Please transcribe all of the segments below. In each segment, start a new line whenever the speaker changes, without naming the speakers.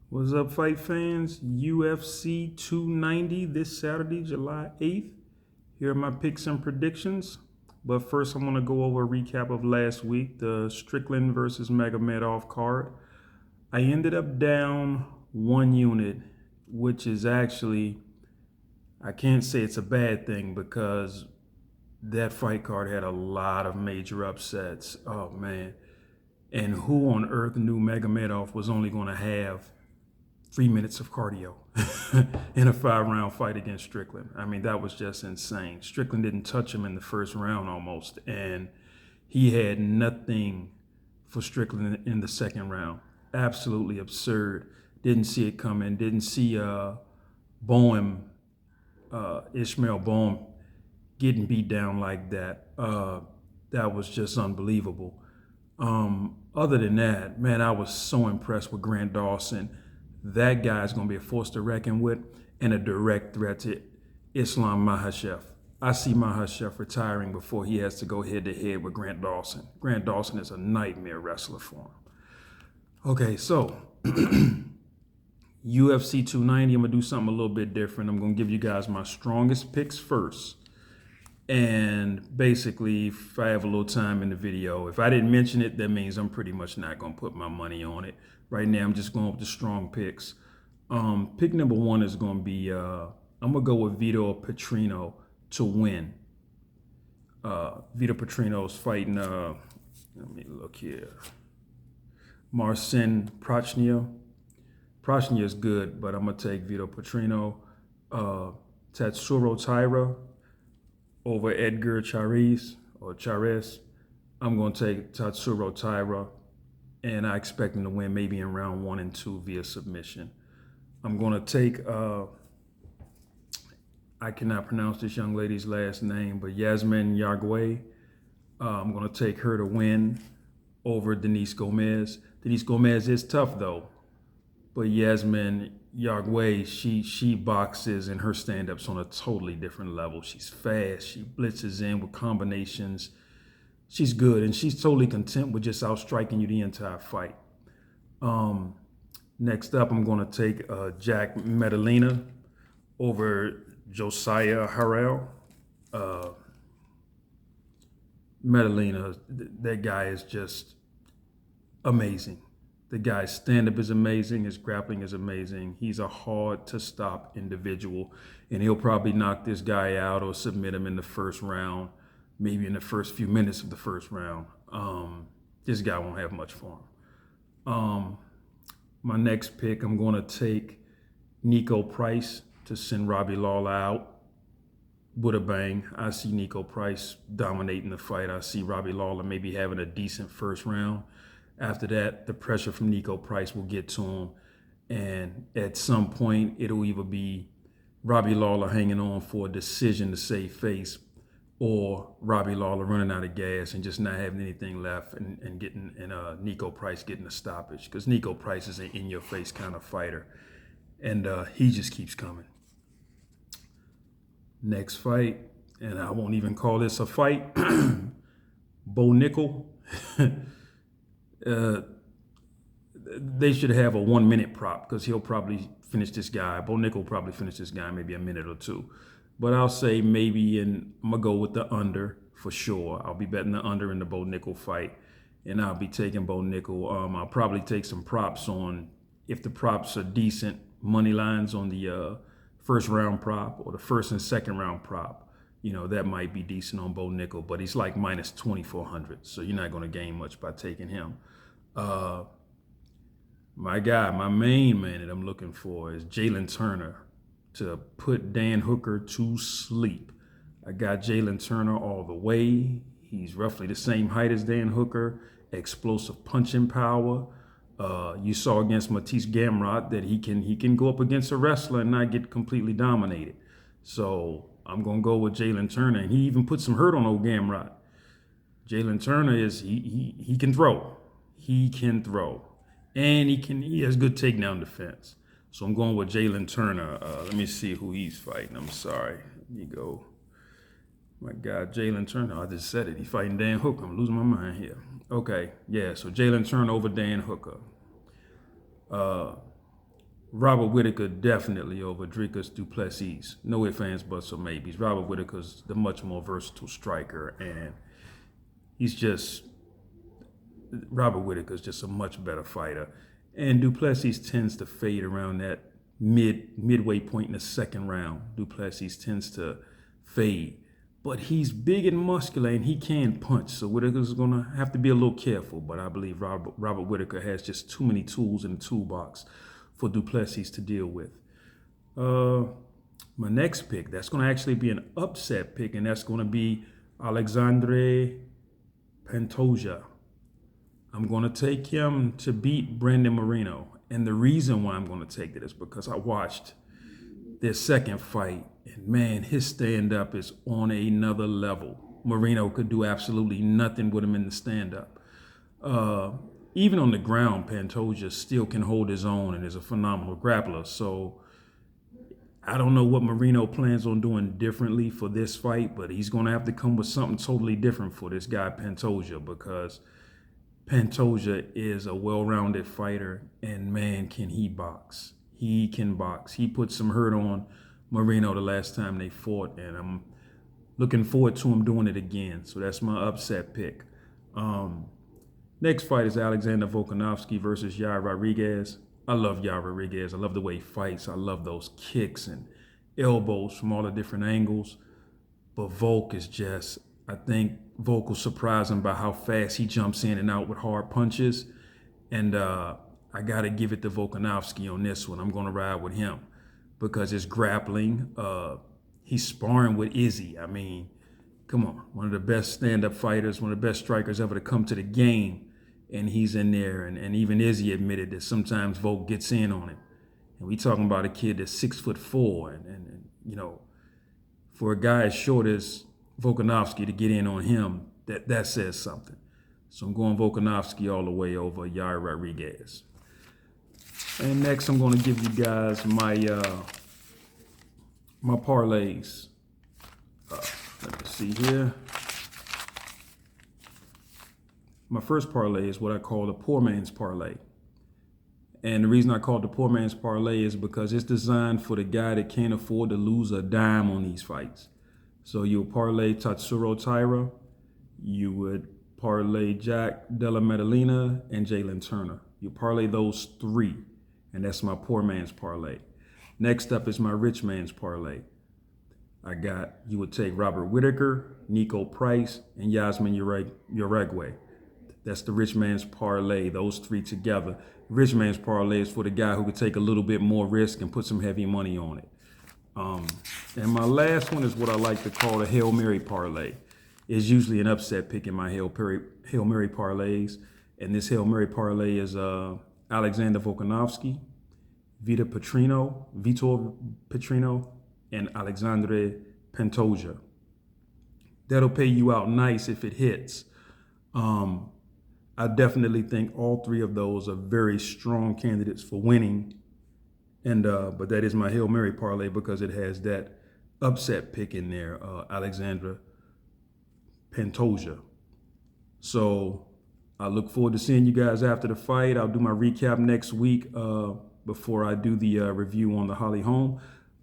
What's up, fight fans? UFC 290 this Saturday, July 8th. Here are my picks and predictions. But first, I'm going to go over a recap of last week, the Strickland versus Magomedov card. I ended up down 1 unit, which is actually, I can't say it's a bad thing because that fight card had a lot of major upsets. Oh, man. And who on earth knew Magomedov was only going to have 3 minutes of cardio in a 5-round fight against Strickland? I mean, that was just insane. Strickland didn't touch him in the first round almost, and he had nothing for Strickland in the second round. Absolutely absurd. Didn't see it coming. Didn't see Boehm, Ishmael Boehm, getting beat down like that. That was just unbelievable. Other than that, man, I was so impressed with Grant Dawson. That guy is going to be a force to reckon with and a direct threat to Islam Makhachev. I see Makhachev retiring before he has to go head-to-head with Grant Dawson. Grant Dawson is a nightmare wrestler for him. Okay, so UFC 290, I'm going to do something a little bit different. I'm going to give you guys my strongest picks first. And basically, if I have a little time in the video, if I didn't mention it, that means I'm pretty much not going to put my money on it. Right now, I'm just going with the strong picks. Pick number one is going to be, I'm going to go with Vito Petrino to win. Vito Petrino's fighting, let me look here, Marcin Prochnia. Prochnia is good, but I'm going to take Vito Petrino. Tatsuro Taira over Edgar Chairez or Chairez. I'm going to take Tatsuro Taira, and I expect him to win maybe in round 1 and 2 via submission. I'm going to take, I cannot pronounce this young lady's last name, but Yasmin Yargway. I'm going to take her to win over Denise Gomez. Denise Gomez is tough, though. But Yasmin Yargway, she boxes and her stand-up's on a totally different level. She's fast. She blitzes in with combinations. She's good, and she's totally content with just outstriking you the entire fight. Next up, I'm going to take Jack Medellina over Josiah Harrell. Medellina, that guy is just amazing. The guy's stand-up is amazing. His grappling is amazing. He's a hard-to-stop individual, and he'll probably knock this guy out or submit him in the first round, maybe in the first few minutes of the first round. This guy won't have much for him. My next pick, I'm going to take Nico Price to send Robbie Lawler out with a bang. I see Nico Price dominating the fight. I see Robbie Lawler maybe having a decent first round. After that, the pressure from Nico Price will get to him. And at some point, it'll either be Robbie Lawler hanging on for a decision to save face, or Robbie Lawler running out of gas and just not having anything left and Nico Price getting a stoppage. Because Nico Price is an in-your-face kind of fighter. And he just keeps coming. Next fight, and I won't even call this a fight, Bo Nickel. They should have a 1-minute prop because he'll probably finish this guy. Bo Nickel will probably finish this guy maybe a minute or two. But I'll say maybe, and I'm going to go with the under for sure. I'll be betting the under in the Bo Nickel fight, and I'll be taking Bo Nickel. I'll probably take some props on, if the props are decent, money lines on the first round prop or the first and second round prop. You know, that might be decent on Bo Nickel, but he's like minus 2,400, so you're not going to gain much by taking him. My guy, my main man that I'm looking for is Jalen Turner to put Dan Hooker to sleep. I got Jalen Turner all the way. He's roughly the same height as Dan Hooker, explosive punching power. You saw against Matisse Gamrot that he can go up against a wrestler and not get completely dominated. So I'm going to go with Jalen Turner. And he even put some hurt on old Gamrot. Jalen Turner is, he can throw. He can throw. And he has good takedown defense. So I'm going with Jalen Turner. Let me see who he's fighting. I'm sorry. Let me go. My God, Jalen Turner. I just said it. He's fighting Dan Hooker. I'm losing my mind here. Okay, yeah, so Jalen Turner over Dan Hooker. Robert Whitaker definitely over Dricus du Plessis. No ifs, ands, buts, or maybes. Robert Whitaker's the much more versatile striker, and he's just Robert Whitaker's just a much better fighter. And du Plessis tends to fade around that midway point in the second round. Du Plessis tends to fade. But he's big and muscular, and he can punch. So Whitaker's going to have to be a little careful. But I believe Robert Whitaker has just too many tools in the toolbox for du Plessis to deal with. My next pick, that's going to actually be an upset pick, and that's going to be Alexandre Pantoja. I'm going to take him to beat Brandon Moreno. And the reason why I'm going to take it is because I watched their second fight, and man, his stand-up is on another level. Moreno could do absolutely nothing with him in the stand-up. Even on the ground, Pantoja still can hold his own and is a phenomenal grappler. So I don't know what Moreno plans on doing differently for this fight, but he's going to have to come with something totally different for this guy Pantoja, because Pantoja is a well-rounded fighter, and man, can he box. He can box. He put some hurt on Moreno the last time they fought, and I'm looking forward to him doing it again. So that's my upset pick. Next fight is Alexander Volkanovski versus Yair Rodriguez. I love Yair Rodriguez. I love the way he fights. I love those kicks and elbows from all the different angles. But Volk is just, I think Volk will surprise him by how fast he jumps in and out with hard punches. And I got to give it to Volkanovski on this one. I'm going to ride with him because his grappling, he's sparring with Izzy. I mean, come on, one of the best stand-up fighters, one of the best strikers ever to come to the game. And he's in there, and even Izzy admitted that sometimes Volk gets in on him. And we talking about a kid that's 6'4", and you know, for a guy as short as Volkanovski to get in on him, that says something. So I'm going Volkanovski all the way over Yair Rodriguez. And next, I'm going to give you guys my my parlays. Let me see here. My first parlay is what I call the poor man's parlay. And the reason I call it the poor man's parlay is because it's designed for the guy that can't afford to lose a dime on these fights. So you'll parlay Tatsuro Taira, you would parlay Jack Della Maddalena, and Jalen Turner. You parlay those three, and that's my poor man's parlay. Next up is my rich man's parlay. You would take Robert Whitaker, Nico Price, and Yasmin Urigue. That's the rich man's parlay, those three together. Rich man's parlay is for the guy who could take a little bit more risk and put some heavy money on it. And my last one is what I like to call a Hail Mary parlay. It's usually an upset pick in my Hail Mary parlays. And this Hail Mary parlay is Alexander Volkanovski, Vitor Petrino, and Alexandre Pantoja. That'll pay you out nice if it hits. I definitely think all three of those are very strong candidates for winning. And but that is my Hail Mary parlay because it has that upset pick in there, Alexandra Pantoja. So I look forward to seeing you guys after the fight. I'll do my recap next week before I do the review on the Holly Holm.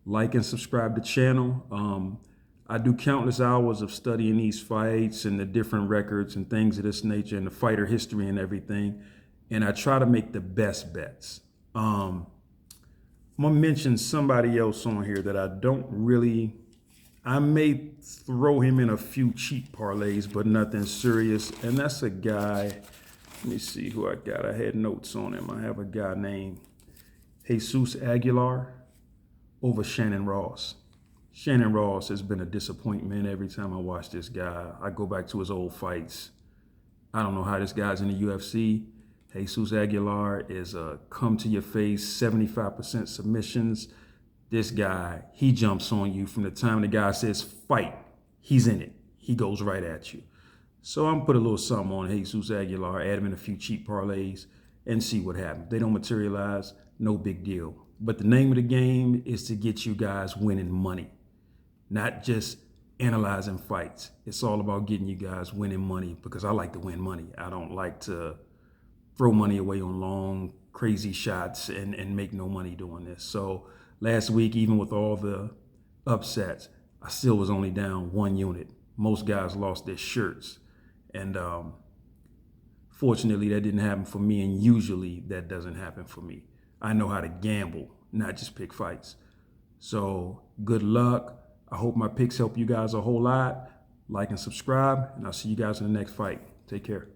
Like and subscribe to the channel. I do countless hours of studying these fights and the different records and things of this nature and the fighter history and everything. And I try to make the best bets. I'm going to mention somebody else on here that I may throw him in a few cheap parlays, but nothing serious. And that's a guy, let me see who I got. I had notes on him. I have a guy named Jesus Aguilar over Shannon Ross. Shannon Ross has been a disappointment every time I watch this guy. I go back to his old fights. I don't know how this guy's in the UFC. Jesus Aguilar is a come-to-your-face, 75% submissions. This guy, he jumps on you from the time the guy says fight. He's in it. He goes right at you. So I'm going to put a little something on Jesus Aguilar, add him in a few cheap parlays, and see what happens. They don't materialize, no big deal. But the name of the game is to get you guys winning money, not just analyzing fights. It's all about getting you guys winning money because I like to win money. I don't like to throw money away on long crazy shots and make no money doing this. So last week, even with all the upsets, I still was only down 1 unit. Most guys lost their shirts. And fortunately, that didn't happen for me. And usually that doesn't happen for me. I know how to gamble, not just pick fights. So good luck. I hope my picks help you guys a whole lot. Like and subscribe, and I'll see you guys in the next fight. Take care.